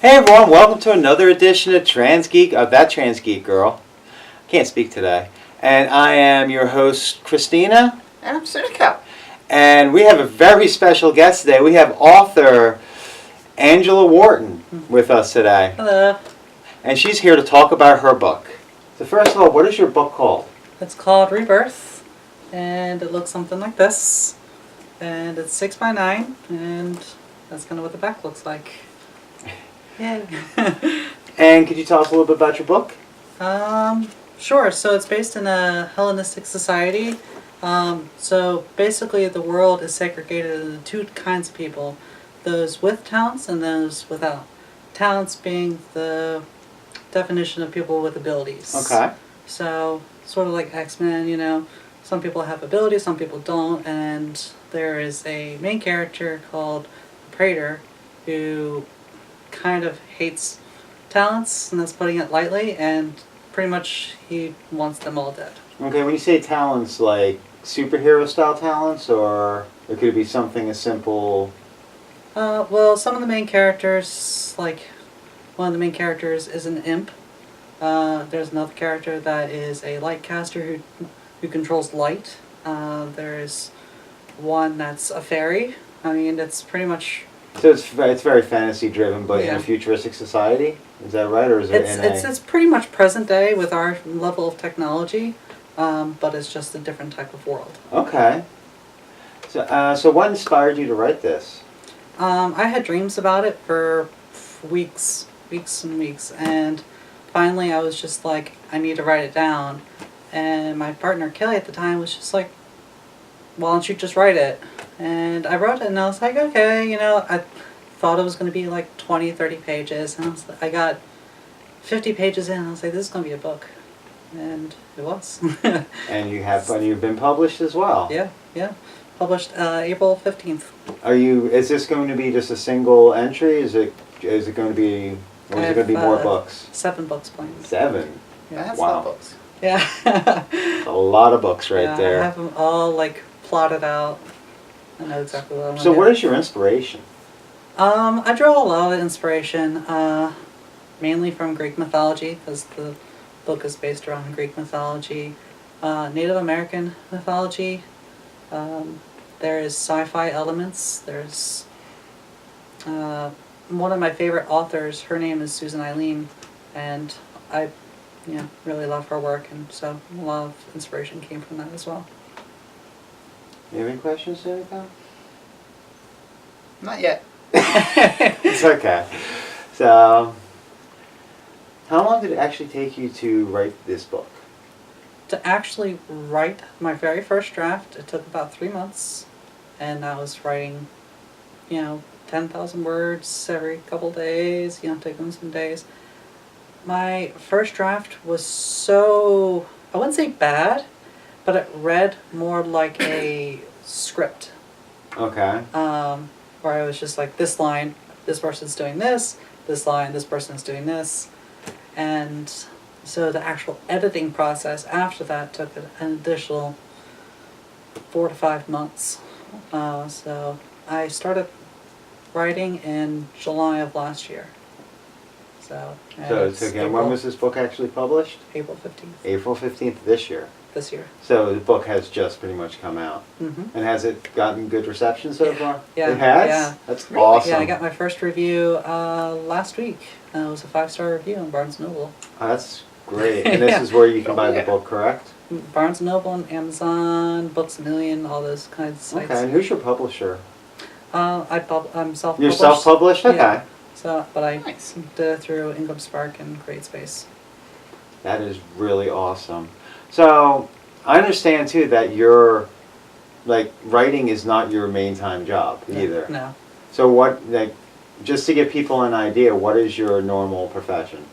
Hey everyone, welcome to another edition of That Trans Geek Girl. Can't speak today. And I am your host, Christina. And I'm Tsuneko. And we have a very special guest today. We have author Angela Wharton with us today. Hello. And she's here to talk about her book. So first of all, what is your book called? It's called ReBirth, and it looks something like this. And it's 6x9, and that's kind of what the back looks like. Yay. And could you tell us a little bit about your book? Sure. So it's based in a Hellenistic society. So basically the world is segregated into two kinds of people. Those with talents and those without. Talents being the definition of people with abilities. Okay. So sort of like X-Men, you know. Some people have abilities, some people don't, and there is a main character called Praetor who kind of hates talents, and that's putting it lightly, and pretty much he wants them all dead. Okay, when you say talents, like superhero style talents, or it could be something as simple? Well, some of the main characters, like one of the main characters is an imp. There's another character that is a light caster who controls light. There's one that's a fairy. I mean, it's pretty much... So it's very fantasy driven, but in Yeah. a futuristic society? Is that right, or is it It's pretty much present day with our level of technology, but it's just a different type of world. Okay. So what inspired you to write this? I had dreams about it for weeks and weeks, and finally I was just like, I need to write it down. And my partner Kelly at the time was just like, why don't you just write it? And I wrote it, and I was like, okay, you know, I thought it was going to be like 20, 30 pages, and I got 50 pages in, and I was like, this is going to be a book. And it was. And you've been published as well? Yeah. Published April 15th. Is this going to be just a single entry? Is it going to be, or is it going to be more books? 7 books planned. 7? Yeah. That's Wow. not books. Yeah. A lot of books right there. I have them all like plotted out. I know exactly what I want to So do. what is your inspiration? I draw a lot of inspiration, mainly from Greek mythology, because the book is based around Greek mythology, Native American mythology. There is sci-fi elements. There's one of my favorite authors. Her name is Susan Eileen, and I really love her work, and so a lot of inspiration came from that as well. You have any questions, Tsuneko? Not yet. It's okay. So, how long did it actually take you to write this book? To actually write my very first draft, it took about 3 months, and I was writing, 10,000 words every couple days, taking some days. My first draft was so, I wouldn't say bad, but it read more like a script. Okay. Where I was just like, this line, this person's doing this line, this person's doing this. And so the actual editing process after that took an additional 4 to 5 months. So I started writing in July of last year. So when was this book actually published? April 15th. April 15th this year. This year. So the book has just pretty much come out. Mm-hmm. And has it gotten good reception so far? Yeah. It has? Yeah. That's awesome. Yeah, I got my first review last week. It was a 5-star review on Barnes & Noble. Oh, that's great. And this is where you can buy the Yeah. book, correct? Barnes & Noble and Amazon, Books A Million, all those kinds of sites. Okay, and who's your publisher? I'm self-published. You're self-published? Okay. Yeah. So, but I Nice. did it through Income Spark and CreateSpace. That is really awesome. So, I understand too that writing is not your main time job either. No. So just to give people an idea, what is your normal profession?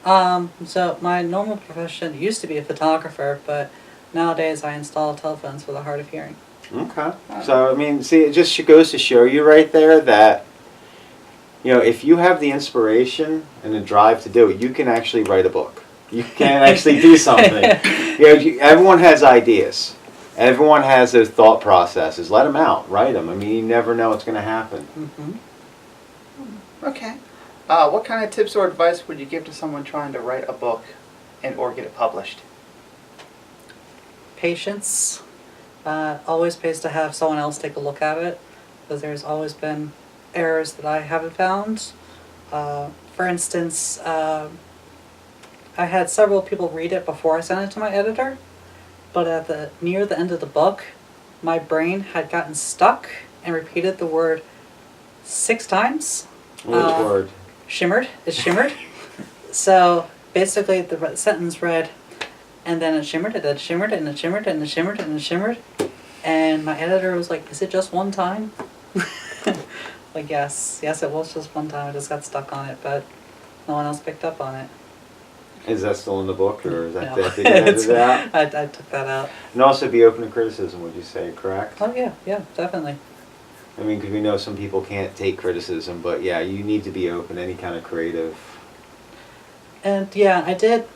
So my normal profession used to be a photographer, but nowadays I install telephones for the hard of hearing. Okay. So, I mean, see, it just goes to show you right there that, if you have the inspiration and the drive to do it, you can actually write a book. You can actually do something. Everyone has ideas. Everyone has those thought processes. Let them out. Write them. I mean, you never know what's going to happen. Mm-hmm. Okay. What kind of tips or advice would you give to someone trying to write a book or get it published? Patience. Always pays to have someone else take a look at it, because there's always been errors that I haven't found. For instance, I had several people read it before I sent it to my editor, but near the end of the book, my brain had gotten stuck and repeated the word 6 times. Which word? Shimmered. It shimmered. So basically the sentence read, and then it shimmered, and it shimmered, and it shimmered, and it shimmered, and it shimmered. And my editor was like, is it just one time? Like, yes, it was just one time. I just got stuck on it, but no one else picked up on it. Is that still in the book, or is that No. that they edited it out? I took that out. And also be open to criticism, would you say, correct? Oh yeah, definitely. I mean, because we know some people can't take criticism, but yeah, you need to be open, any kind of creative. And yeah, I did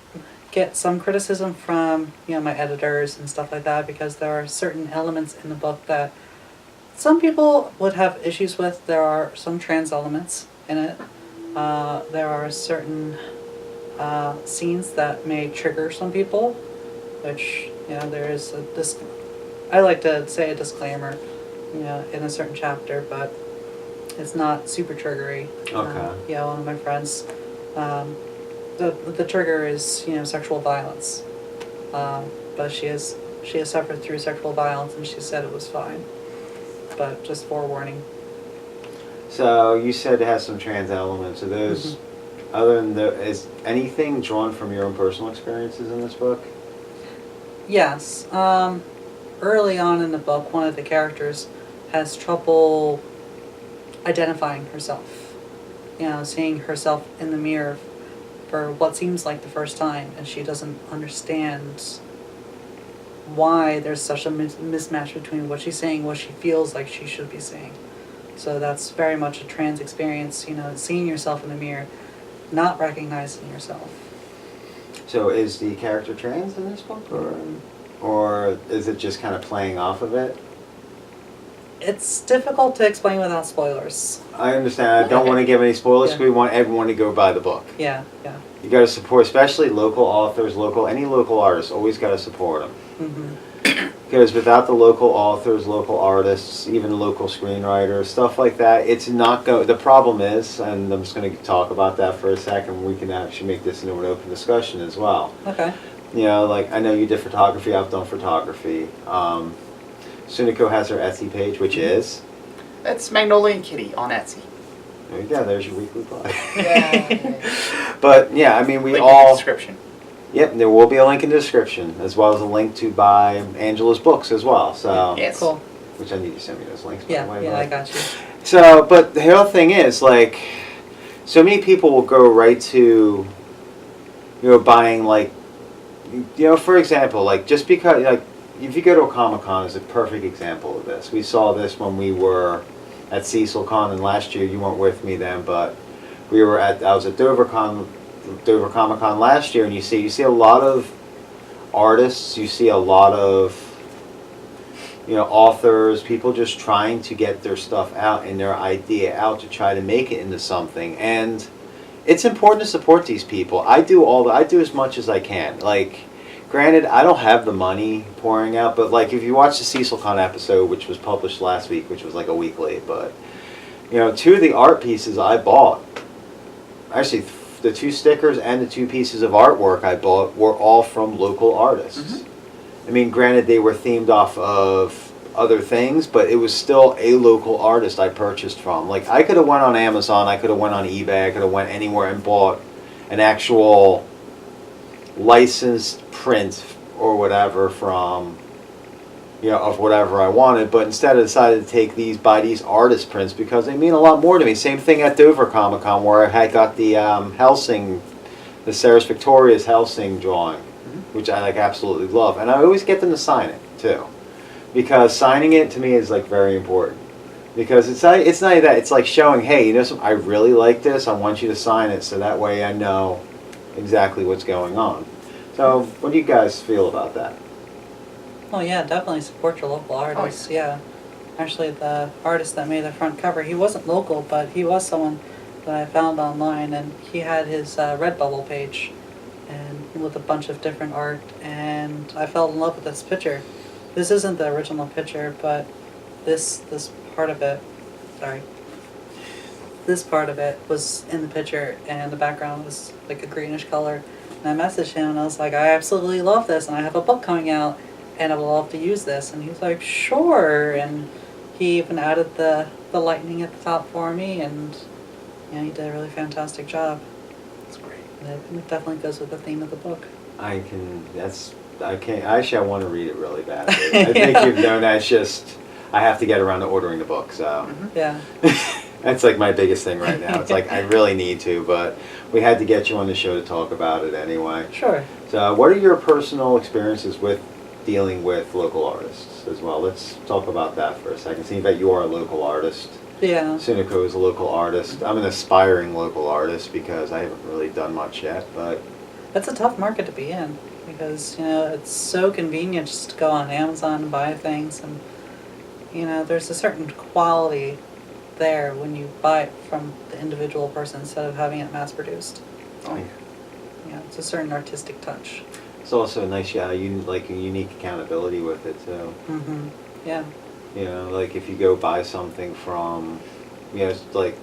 get some criticism from, my editors and stuff like that, because there are certain elements in the book that some people would have issues with. There are some trans elements in it. There are certain scenes that may trigger some people, which, there is I like to say a disclaimer, in a certain chapter, but it's not super triggery. Okay. One of my friends, the trigger is, sexual violence. But she has suffered through sexual violence, and she said it was fine. But just forewarning. So you said it has some trans elements. Are those, other than is anything drawn from your own personal experiences in this book? Yes. Early on in the book, one of the characters has trouble identifying herself. Seeing herself in the mirror for what seems like the first time, and she doesn't understand why there's such a mismatch between what she's saying and what she feels like she should be saying. So that's very much a trans experience, seeing yourself in the mirror, not recognizing yourself. So is the character trans in this book, or is it just kind of playing off of it? It's difficult to explain without spoilers. I understand. I don't want to give any spoilers. Yeah. We want everyone to go buy the book. Yeah. You got to support, especially local authors, any local artists. Always got to support them. Because without the local authors, local artists, even local screenwriters, stuff like that, it's not go. The problem is, and I'm just going to talk about that for a second. We can actually make this into an open discussion as well. Okay. Like I know you did photography. I've done photography. Tsuneko has her Etsy page, which is. That's Magnolia and Kitty on Etsy. There you go. There's your weekly plug. Yeah. But yeah, I mean, we Link all. in the description. Yep, there will be a link in the description, as well as a link to buy Angela's books as well. So, Yes. Cool. which I need to send me those links. By Yeah, the way, yeah, but- I got you. So, but the whole thing is like, so many people will go right to, buying like, for example, like just because like if you go to a Comic-Con is a perfect example of this. We saw this when we were at Cecil Con, and last year you weren't with me then, but I was at Dover Comic-Con last year, and you see a lot of artists, you see a lot of authors, people just trying to get their stuff out and their idea out to try to make it into something. And it's important to support these people. I do as much as I can. Like, granted, I don't have the money pouring out, but like if you watch the CecilCon episode, which was published last week, which was like a week late, but 2 of the art pieces I bought, actually the 2 stickers and the 2 pieces of artwork I bought were all from local artists. I mean, granted, they were themed off of other things, but it was still a local artist I purchased from. Like, I could have went on Amazon, I could have went on eBay, I could have went anywhere and bought an actual licensed print or whatever from, of whatever I wanted, but instead I decided to buy these artist prints because they mean a lot more to me. Same thing at Dover Comic Con, where I had got the Helsing, the Ceres Victoria's Helsing drawing, which I absolutely love, and I always get them to sign it too, because signing it to me is very important. Because it's not that, it's like showing, hey, I really like this, I want you to sign it, so that way I know exactly what's going on. So what do you guys feel about that? Oh yeah, definitely support your local artists. Yeah. Actually, the artist that made the front cover, he wasn't local, but he was someone that I found online, and he had his Redbubble page, and with a bunch of different art, and I fell in love with this picture. This isn't the original picture, but this part of it, sorry, this part of it was in the picture, and the background was like a greenish color. And I messaged him, and I was like, I absolutely love this, and I have a book coming out, and I would love to use this. And he was like, sure. And he even added the lightning at the top for me, and he did a really fantastic job. That's great. And it definitely goes with the theme of the book. Actually, I want to read it really badly. I think you've known that. It's just, I have to get around to ordering the book, so. Yeah. That's like my biggest thing right now. It's like, I really need to, but we had to get you on the show to talk about it anyway. Sure. So what are your personal experiences with dealing with local artists as well? Let's talk about that for a second. Seeing that you are a local artist. Yeah. Tsuneko is a local artist. I'm an aspiring local artist because I haven't really done much yet, but... That's a tough market to be in, because, it's so convenient just to go on Amazon and buy things, and, there's a certain quality there when you buy it from the individual person instead of having it mass produced. Oh, yeah. Yeah, it's a certain artistic touch. It's also a nice, like a unique accountability with it too. Mm-hmm. Yeah. Like if you go buy something from, it's like,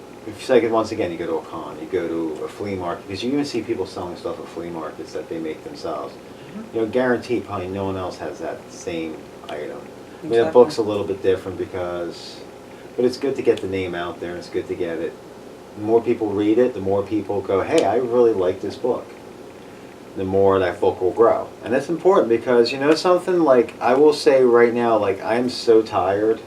once again, you go to a con, you go to a flea market, because you even see people selling stuff at flea markets that they make themselves. Mm-hmm. Guaranteed probably no one else has that same item. I mean, a Exactly. book's a little bit different but it's good to get the name out there, and it's good to get it. The more people read it, the more people go, hey, I really like this book. The more that book will grow. And that's important because, something, like, I will say right now, like, I'm so tired.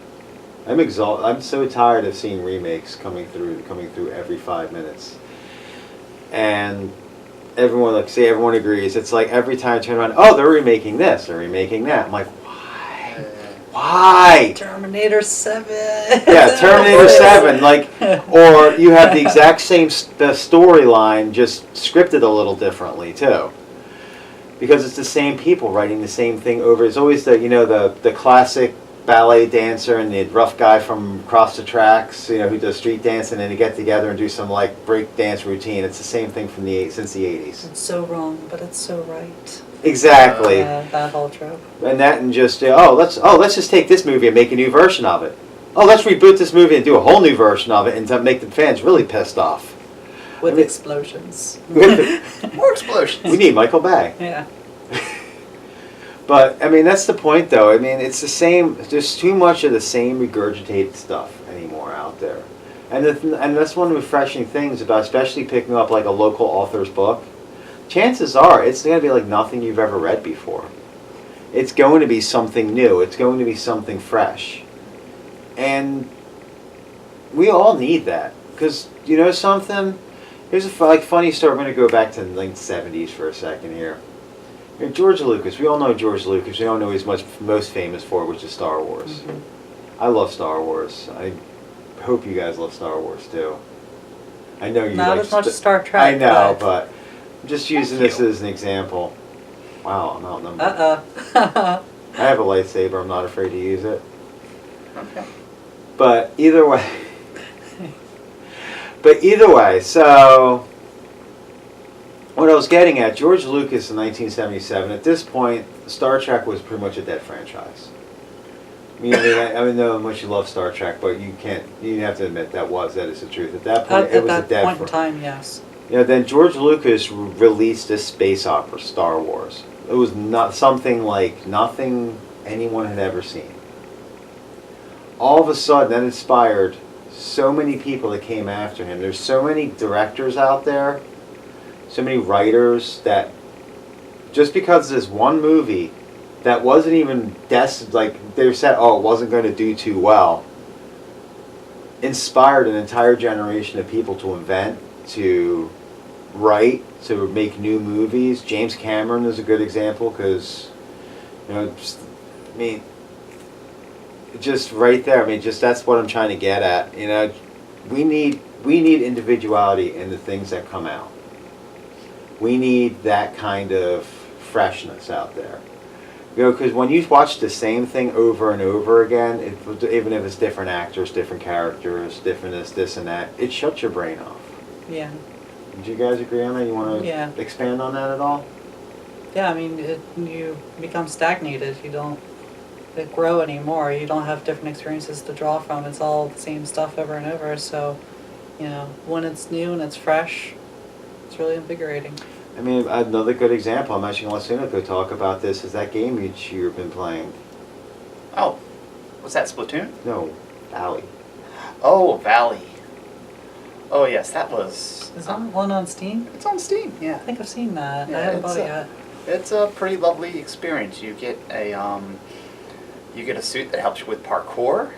I'm so tired of seeing remakes coming through every 5 minutes. And everyone agrees. It's like every time I turn around, oh, they're remaking this, they're remaking that. I'm like, why? Terminator 7. Yeah, Terminator 7. Like, or you have the exact same the storyline, just scripted a little differently too. Because it's the same people writing the same thing over. It's always the classic ballet dancer and the rough guy from across the tracks, who does street dance, and then they get together and do some like break dance routine. It's the same thing since the 80s. It's so wrong, but it's so right. Exactly. Yeah, that whole trope. And just let's just take this movie and make a new version of it. Oh, let's reboot this movie and do a whole new version of it and to make the fans really pissed off. With explosions. More explosions. We need Michael Bay. Yeah. But, that's the point, though. It's the same. There's too much of the same regurgitated stuff anymore out there. And that's one of the refreshing things about especially picking up, like, a local author's book. Chances are it's going to be like nothing you've ever read before. It's going to be something new. It's going to be something fresh. And we all need that. Because, something? Here's a funny story. I'm going to go back to the 70s for a second here. George Lucas. We all know George Lucas. We all know he's most famous for, which is Star Wars. Mm-hmm. I love Star Wars. I hope you guys love Star Wars too. I know you not like as much as Star Trek. I know, but I'm just using this as an example. Wow, I'm outnumbered. I have a lightsaber. I'm not afraid to use it. Okay. But either way, so what I was getting at, George Lucas in 1977, at this point, Star Trek was pretty much a dead franchise. I know how much you love Star Trek, but you have to admit that is the truth. At that point, it was a dead franchise. At that point in time, yes. Then George Lucas released this space opera, Star Wars. It was not something like nothing anyone had ever seen. All of a sudden, that inspired so many people that came after him. There's so many directors out there, so many writers, that just because this one movie that wasn't even destined, like they said, it wasn't going to do too well, inspired an entire generation of people to invent, to write, to make new movies. James Cameron is a good example because, just right there. That's what I'm trying to get at. We need individuality in the things that come out. We need that kind of freshness out there. Because when you watch the same thing over and over again, even if it's different actors, different characters, different this and that, it shuts your brain off. Yeah. Would you guys agree on that? You want to Yeah. expand on that at all? Yeah, I mean, you become stagnated. You don't grow anymore. You don't have different experiences to draw from. It's all the same stuff over and over. So, when it's new and it's fresh, it's really invigorating. I mean, another good example, I'm actually going to let Tsuneko talk about this, is that game you've been playing. Oh, was that Splatoon? No, Valley. Oh, Valley. Oh yes, that was. Is that one on Steam? It's on Steam. I Yeah. think I've seen that. Yeah, I haven't bought it yet. It's a pretty lovely experience. You get a suit that helps you with parkour.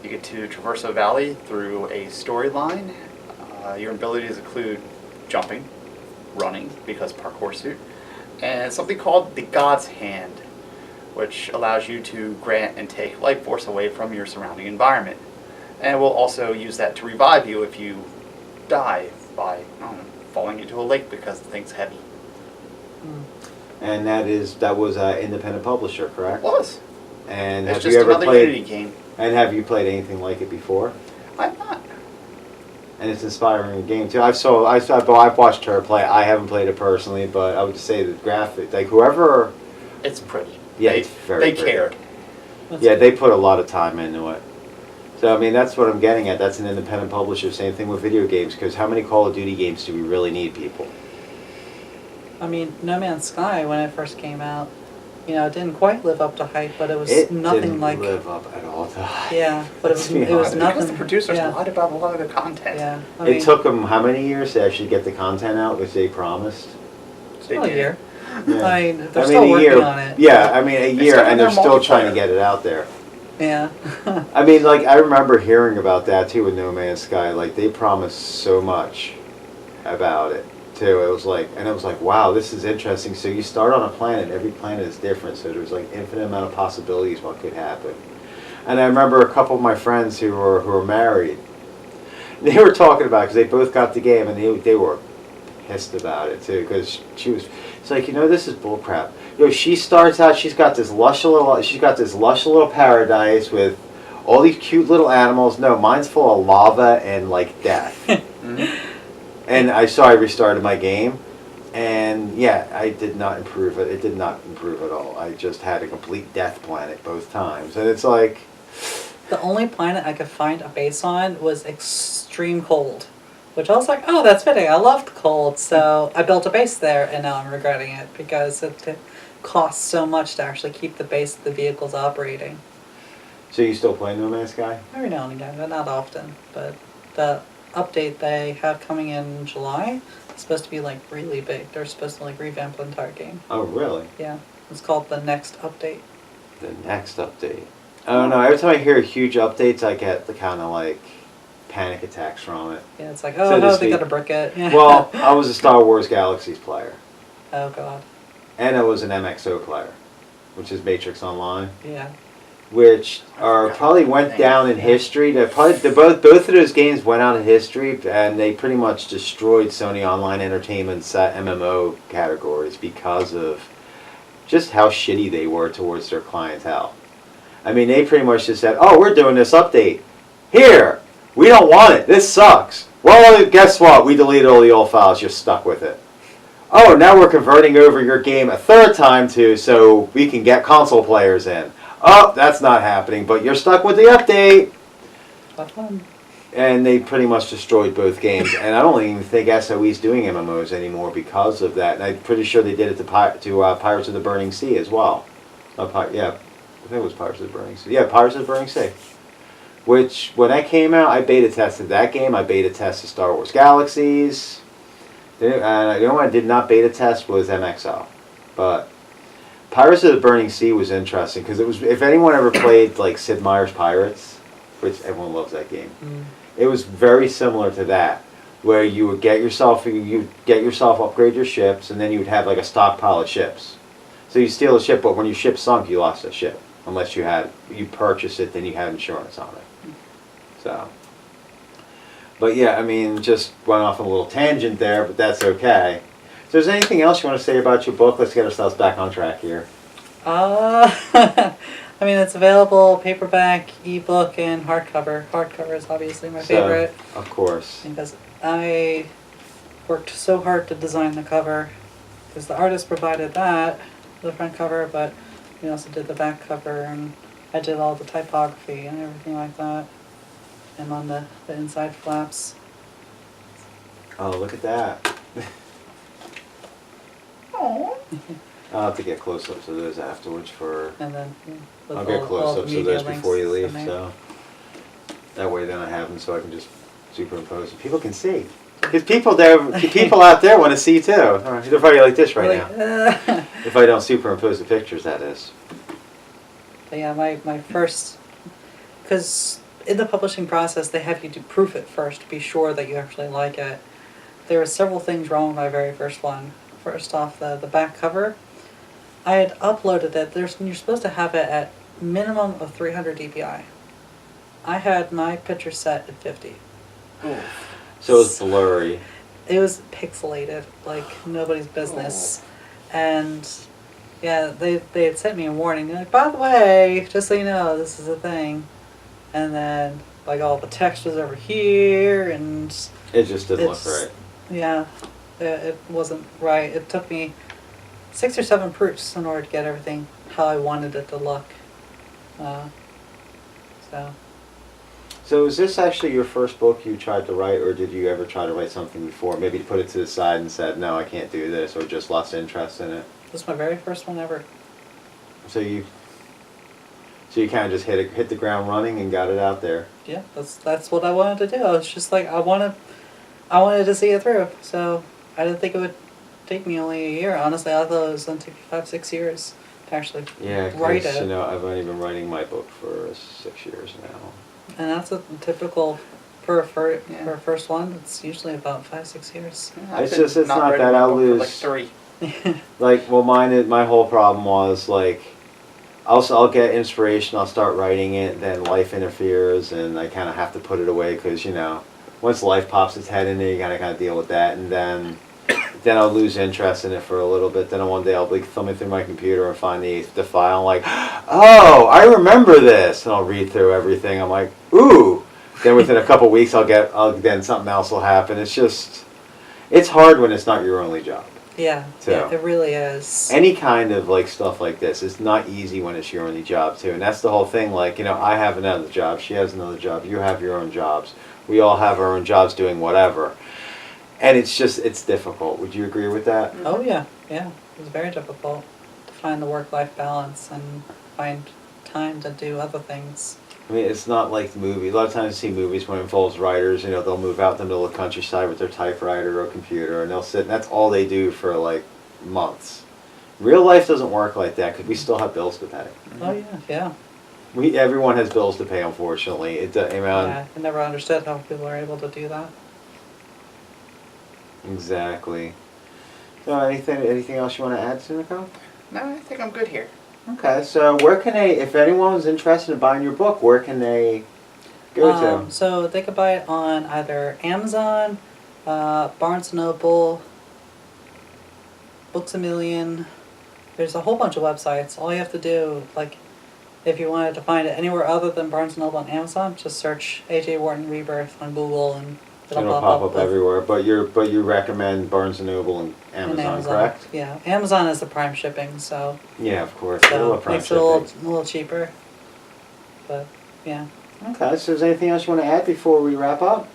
You get to traverse a valley through a storyline. Your abilities include jumping, running, because parkour suit, and something called the God's Hand, which allows you to grant and take life force away from your surrounding environment. And will also use that to revive you if you die by falling into a lake because the thing's heavy. And that was an independent publisher, correct? It was. And It's have just you ever another played? Unity game. And have you played anything like it before? I'm not. And it's inspiring game too. I've watched her play. I haven't played it personally, but I would just say the graphic, like whoever. It's pretty. Yeah, They, it's very they pretty. cared. Yeah, they put a lot of time into it. So I mean, that's what I'm getting at. That's an independent publisher. Same thing with video games, because how many Call of Duty games do we really need, people? I mean, No Man's Sky, when it first came out, it didn't quite live up to hype, but it was It nothing didn't like. live up at all to hype. Yeah, but Let's be it was honest. nothing. Because the producers yeah. lied about a lot of the content. Yeah, It took them how many years to actually get the content out, which they promised? They a did. year. Yeah. I mean, they're I still mean, a working year. on it. Yeah, I mean a They year, still and have they're their still trying to multiplayer. get it out there. Yeah. I mean, like I remember hearing about that too with No Man's Sky. Like they promised so much about it too. It was like, wow, this is interesting. So you start on a planet. Every planet is different. So there's like infinite amount of possibilities what could happen. And I remember a couple of my friends who were married. They were talking about because they both got the game and they were pissed about it too because it's like this is bullcrap. She starts out. She's got this lush little paradise with all these cute little animals. No, mine's full of lava and like death. And I restarted my game, and yeah, I did not improve it. It did not improve at all. I just had a complete death planet both times, and it's like The only planet I could find a base on was extreme cold, which I was like, oh, that's fitting. I loved cold, so I built a base there, and now I'm regretting it because it costs so much to actually keep the base of the vehicles operating. So you still play No Man's Sky? Every now and again, but not often. But the update they have coming in July is supposed to be like really big. They're supposed to like revamp the entire game. Oh, really? Yeah, it's called the Next Update. The next update. I don't know. Every time I hear huge updates, I get the kind of like panic attacks from it. Yeah, it's like, So oh, to no, they speak. gotta brick it. Yeah. Well, I was a Star Wars Galaxies player, Oh god. and I was an MXO player, which is Matrix Online, Yeah. which forgot probably that went thing. down in history. Both of those games went out in history, and they pretty much destroyed Sony Online Entertainment's MMO categories because of just how shitty they were towards their clientele. I mean, they pretty much just said, "Oh, we're doing this update. Here, we don't want it. This sucks." Well, guess what? We deleted all the old files. You're stuck with it. Oh, now we're converting over your game a third time so we can get console players in. Oh, that's not happening, but you're stuck with the update. Have fun. And they pretty much destroyed both games. And I don't even think SOE's doing MMOs anymore because of that. And I'm pretty sure they did it to Pirates of the Burning Sea as well. Yeah, I think it was Pirates of the Burning Sea. Yeah, Pirates of the Burning Sea. Which, when that came out, I beta tested that game. I beta tested Star Wars Galaxies. The only one I did not beta test was MXO. But Pirates of the Burning Sea was interesting because it was, if anyone ever played like Sid Meier's Pirates, which everyone loves that game, it was very similar to that, where you would get yourself upgrade your ships, and then you would have like a stockpile of ships. So you steal a ship, but when your ship sunk, you lost the ship, unless you purchased it, then you had insurance on it. So, but yeah, I mean, just went off on a little tangent there, but that's okay. So is there anything else you want to say about your book? Let's get ourselves back on track here. I mean, it's available paperback, ebook, and hardcover. Hardcover is obviously my favorite. Of course. Because I worked so hard to design the cover. Because the artist provided that, the front cover, but we also did the back cover, and I did all the typography and everything like that. And on the inside flaps. Oh, look at that. Aww. I'll have to get close-ups of those afterwards for... And then with I'll get all close-ups the of those media before you links leave, in there. so... That way then I have them so I can just superimpose. People can see. Because people out there want to see too. They're probably like this right now. If I don't superimpose the pictures, that is. But yeah, my first... Because in the publishing process, they have you to proof it first to be sure that you actually like it. There were several things wrong with my very first one. First off, the back cover. I had uploaded it. You're supposed to have it at minimum of 300 dpi. I had my picture set at 50. So it's blurry. It was pixelated, like nobody's business. And yeah, they had sent me a warning. They're like, by the way, just so you know, this is a thing. And then like all the text was over here, and It just didn't look right. yeah, it wasn't right. It took me 6 or 7 proofs in order to get everything how I wanted it to look. So is this actually your first book you tried to write, or did you ever try to write something before? Maybe you put it to the side and said, no, I can't do this, or just lost interest in it? This is my very first one ever. So you kind of just hit the ground running and got it out there. Yeah, that's what I wanted to do. I was just like, I wanted to see it through. So I didn't think it would take me only a year. Honestly, I thought it was going to take me 5-6 years to actually write it. You know, I've only been writing my book for 6 years now. And that's a typical for a first one. It's usually about 5-6 years. It's not that I'll lose. Like 3. My whole problem was like, I'll get inspiration, I'll start writing it, then life interferes, and I kind of have to put it away because, you know, once life pops its head in there, you gotta kind of deal with that, and then I'll lose interest in it for a little bit. Then one day I'll be thumbing through my computer and find the file. I'm like, oh, I remember this, and I'll read through everything. I'm like, ooh. Then within a couple weeks, then something else will happen. It's hard when it's not your only job. Yeah, it really is. Any kind of like stuff like this, it's not easy when it's your only job too, and that's the whole thing. Like, you know, I have another job, she has another job, you have your own jobs, we all have our own jobs doing whatever, and it's difficult. Would you agree with that? Oh yeah, it was very difficult to find the work-life balance and find time to do other things. I mean, it's not like movies. A lot of times I see movies when it involves writers, you know, they'll move out in the middle of the countryside with their typewriter or computer, and they'll sit, and that's all they do for like months. Real life doesn't work like that because we still have bills to pay. Oh yeah. Everyone has bills to pay, unfortunately. I never understood how people are able to do that. Exactly. So anything else you want to add, Tsuneko? No, I think I'm good here. Okay, so where can if anyone's interested in buying your book, where can they go to? So they could buy it on either Amazon, Barnes & Noble, Books A Million. There's a whole bunch of websites. All you have to do, like, if you wanted to find it anywhere other than Barnes & Noble and Amazon, just search A.J. Wharton ReBirth on Google and It'll pop up everywhere. But you recommend Barnes & Noble and Amazon, correct? Yeah, Amazon is the prime shipping, so yeah, of course. so it makes it a little cheaper. But yeah. Okay, so is there anything else you want to add before we wrap up?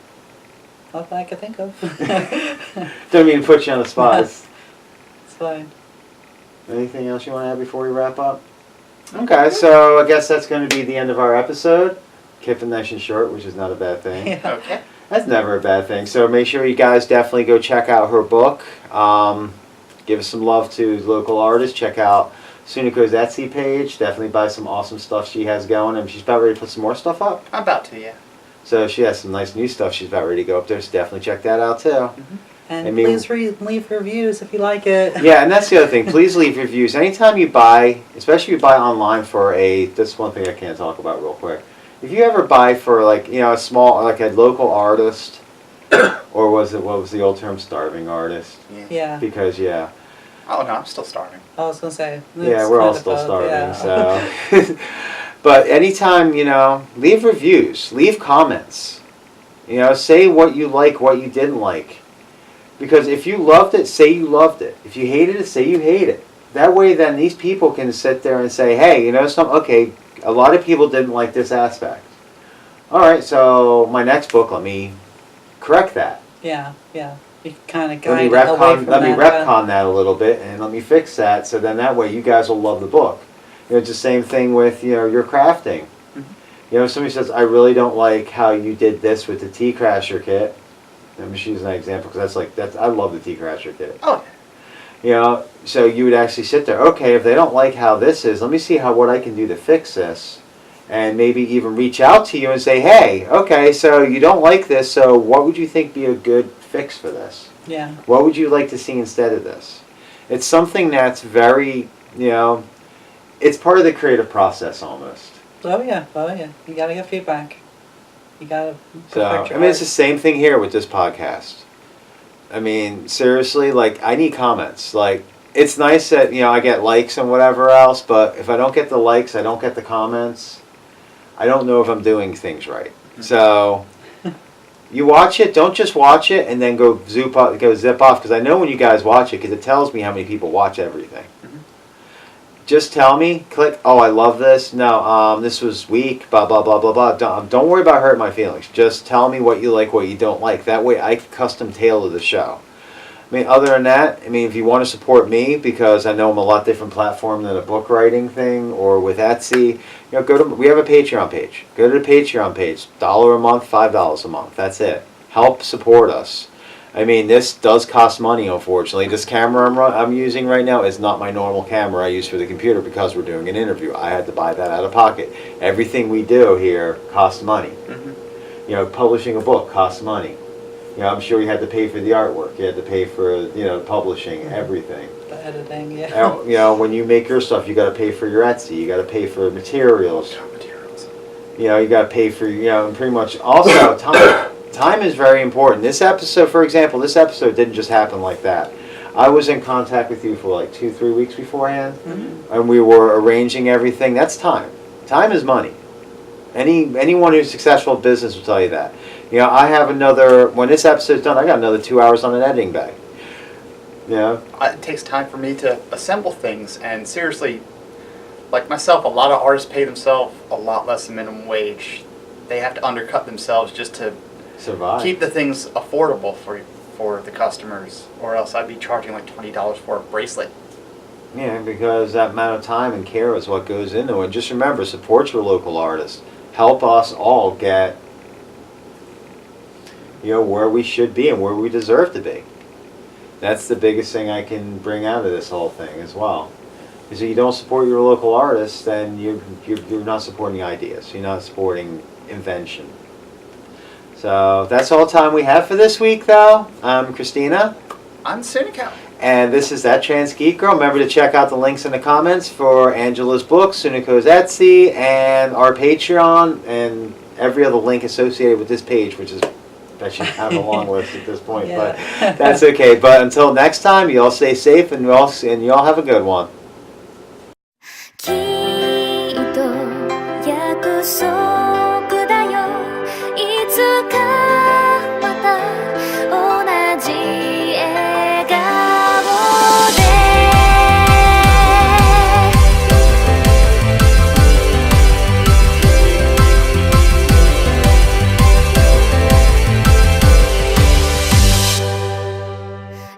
Not that I could think of. Don't mean to put you on the spot. It's fine. Anything else you want to add before we wrap up? Okay, so I guess that's going to be the end of our episode. Keep it nice and short, which is not a bad thing. Yeah. Okay. That's never a bad thing. So make sure you guys definitely go check out her book. Give us some love to local artists. Check out Tsuneko's Etsy page. Definitely buy some awesome stuff she has going. And she's about ready to put some more stuff up. I'm about to, yeah. So she has some nice new stuff she's about ready to go up there. So definitely check that out too. Mm-hmm. And please leave reviews if you like it. Yeah, and that's the other thing. Please leave reviews. Anytime you buy, especially if you buy online for this one thing I can't talk about real quick. If you ever buy for like, you know, a small, like a local artist, or what was the old term, starving artist? Yeah. Because Oh no, I'm still starving. I was gonna say. Yeah, we're all still starving. Yeah. So But anytime, leave reviews, leave comments. Say what you like, what you didn't like. Because if you loved it, say you loved it. If you hated it, say you hate it. That way then these people can sit there and say, hey, okay, a lot of people didn't like this aspect. All right, so my next book, let me correct that. Yeah. You kind of Let me retcon that a little bit and let me fix that, so then that way you guys will love the book. It's the same thing with, your crafting. Mm-hmm. Somebody says, I really don't like how you did this with the Tea Crasher kit. I'm just using that example because I love the Tea Crasher kit. Oh. So you would actually sit there, okay, if they don't like how this is, let me see what I can do to fix this. And maybe even reach out to you and say, hey, okay, so you don't like this, so what would you think be a good fix for this? Yeah. What would you like to see instead of this? It's something that's very, it's part of the creative process almost. Oh yeah. You gotta get feedback. You gotta. So, it's the same thing here with this podcast. Seriously, I need comments. It's nice that, I get likes and whatever else, but if I don't get the likes, I don't get the comments, I don't know if I'm doing things right. So, you watch it, don't just watch it and then go zip off, because I know when you guys watch it, because it tells me how many people watch everything. Mm-hmm. Just tell me, click, oh, I love this, no, this was weak, blah, blah, blah, blah, blah. Don't worry about hurting my feelings. Just tell me what you like, what you don't like. That way I can custom tailor the show. Other than that, if you want to support me, because I know I'm a lot different platform than a book writing thing, or with Etsy, we have a Patreon page. Go to the Patreon page. $1 a month, $5 a month. That's it. Help support us. This does cost money, unfortunately. This camera I'm using right now is not my normal camera I use for the computer because we're doing an interview. I had to buy that out of pocket. Everything we do here costs money. Mm-hmm. Publishing a book costs money. I'm sure you had to pay for the artwork. You had to pay for, publishing, everything. The editing, yeah. And, when you make your stuff, you got to pay for your Etsy. You got to pay for materials. You got to pay for, pretty much. Also, time. Time is very important. This episode, for example, didn't just happen like that. I was in contact with you for 2-3 weeks beforehand, and we were arranging everything. That's time. Time is money. Anyone who's successful in business will tell you that. I have when this episode's done, I got another 2 hours on an editing bay. It takes time for me to assemble things, and seriously, like myself, a lot of artists pay themselves a lot less than minimum wage. They have to undercut themselves just to survive. Keep the things affordable for the customers, or else I'd be charging $20 for a bracelet. Yeah, because that amount of time and care is what goes into it. Just remember, support your local artists. Help us all get where we should be and where we deserve to be. That's the biggest thing I can bring out of this whole thing as well. Because if you don't support your local artists, then you're not supporting ideas. You're not supporting invention. So that's all the time we have for this week, though. I'm Christina. I'm Tsuneko. And this is That Trans Geek Girl. Remember to check out the links in the comments for Angela's book, Tsuneko's Etsy, and our Patreon, and every other link associated with this page, which is, I should have a long list at this point, Yeah. but that's okay. But until next time, you all stay safe, and you all have a good one. きっと約束だよいつかまた同じ笑顔で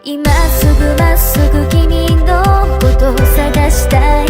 今すぐまっすぐ君のこと探したい